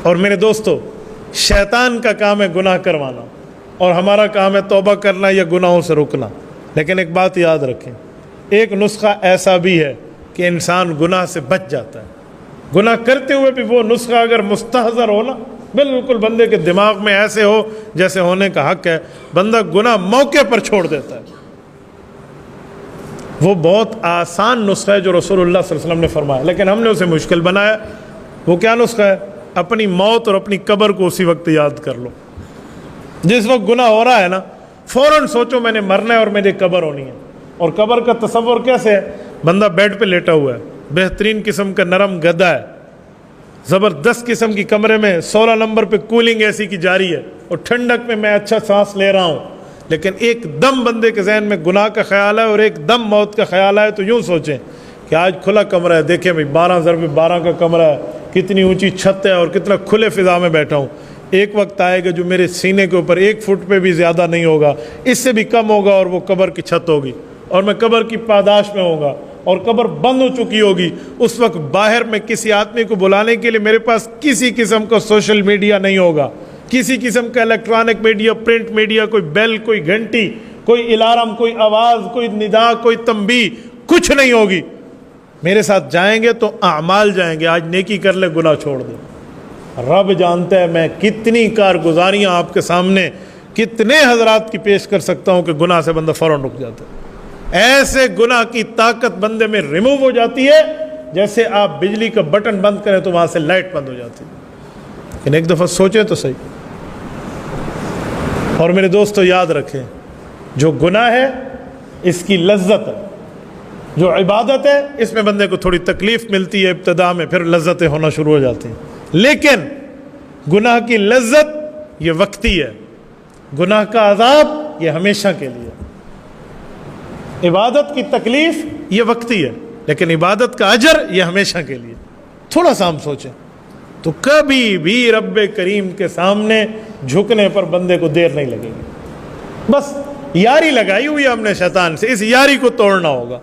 اور میرے دوستو، شیطان کا کام ہے گناہ کروانا اور ہمارا کام ہے توبہ کرنا یا گناہوں سے رکنا. لیکن ایک بات یاد رکھیں، ایک نسخہ ایسا بھی ہے کہ انسان گناہ سے بچ جاتا ہے. گناہ کرتے ہوئے بھی وہ نسخہ اگر مستحضر ہو نا، بالکل بندے کے دماغ میں ایسے ہو جیسے ہونے کا حق ہے، بندہ گناہ موقع پر چھوڑ دیتا ہے. وہ بہت آسان نسخہ ہے جو رسول اللہ صلی اللہ علیہ وسلم نے فرمایا، لیکن ہم نے اسے مشکل بنایا. وہ کیا نسخہ ہے؟ اپنی موت اور اپنی قبر کو اسی وقت یاد کر لو. جس وقت گناہ ہو رہا ہے نا، فوراً سوچو میں نے مرنا ہے اور میری قبر ہونی ہے. اور قبر کا تصور کیسے ہے؟ بندہ بیڈ پہ لیٹا ہوا ہے، بہترین قسم کا نرم گدا ہے، زبردست قسم کی کمرے میں 16 نمبر پہ کولنگ ایسی کی جاری ہے اور ٹھنڈک میں اچھا سانس لے رہا ہوں. لیکن ایک دم بندے کے ذہن میں گناہ کا خیال ہے اور ایک دم موت کا خیال ہے. تو یوں سوچیں کہ آج کھلا کمرہ ہے، دیکھیں بھائی 12x12 کا کمرہ ہے، کتنی اونچی چھت ہے اور کتنا کھلے فضا میں بیٹھا ہوں. ایک وقت آئے گا جو میرے سینے کے اوپر 1 فٹ پہ بھی زیادہ نہیں ہوگا، اس سے بھی کم ہوگا، اور وہ قبر کی چھت ہوگی اور میں قبر کی پاداش میں ہوں گا اور قبر بند ہو چکی ہوگی. اس وقت باہر میں کسی آدمی کو بلانے کے لیے میرے پاس کسی قسم کا سوشل میڈیا نہیں ہوگا، کسی قسم کا الیکٹرانک میڈیا، پرنٹ میڈیا، کوئی بیل، کوئی گھنٹی، کوئی الارم، کوئی آواز، کوئی ندا، کوئی تنبیہ، کچھ نہیں ہوگی. میرے ساتھ جائیں گے تو اعمال جائیں گے، آج نیکی کر لے، گناہ چھوڑ دے. رب جانتا ہے میں کتنی کارگزاریاں آپ کے سامنے، کتنے حضرات کی پیش کر سکتا ہوں کہ گناہ سے بندہ فوراً رک جاتا ہے. ایسے گناہ کی طاقت بندے میں ریموو ہو جاتی ہے جیسے آپ بجلی کا بٹن بند کریں تو وہاں سے لائٹ بند ہو جاتی ہے. لیکن ایک دفعہ سوچیں تو صحیح. اور میرے دوستو یاد رکھیں، جو گناہ ہے اس کی لذت ہے، جو عبادت ہے اس میں بندے کو تھوڑی تکلیف ملتی ہے ابتدا میں، پھر لذتیں ہونا شروع ہو جاتی ہیں. لیکن گناہ کی لذت یہ وقتی ہے، گناہ کا عذاب یہ ہمیشہ کے لیے. عبادت کی تکلیف یہ وقتی ہے، لیکن عبادت کا اجر یہ ہمیشہ کے لیے. تھوڑا سا ہم سوچیں تو کبھی بھی رب کریم کے سامنے جھکنے پر بندے کو دیر نہیں لگے گی. بس یاری لگائی ہوئی ہے ہم نے شیطان سے، اس یاری کو توڑنا ہوگا.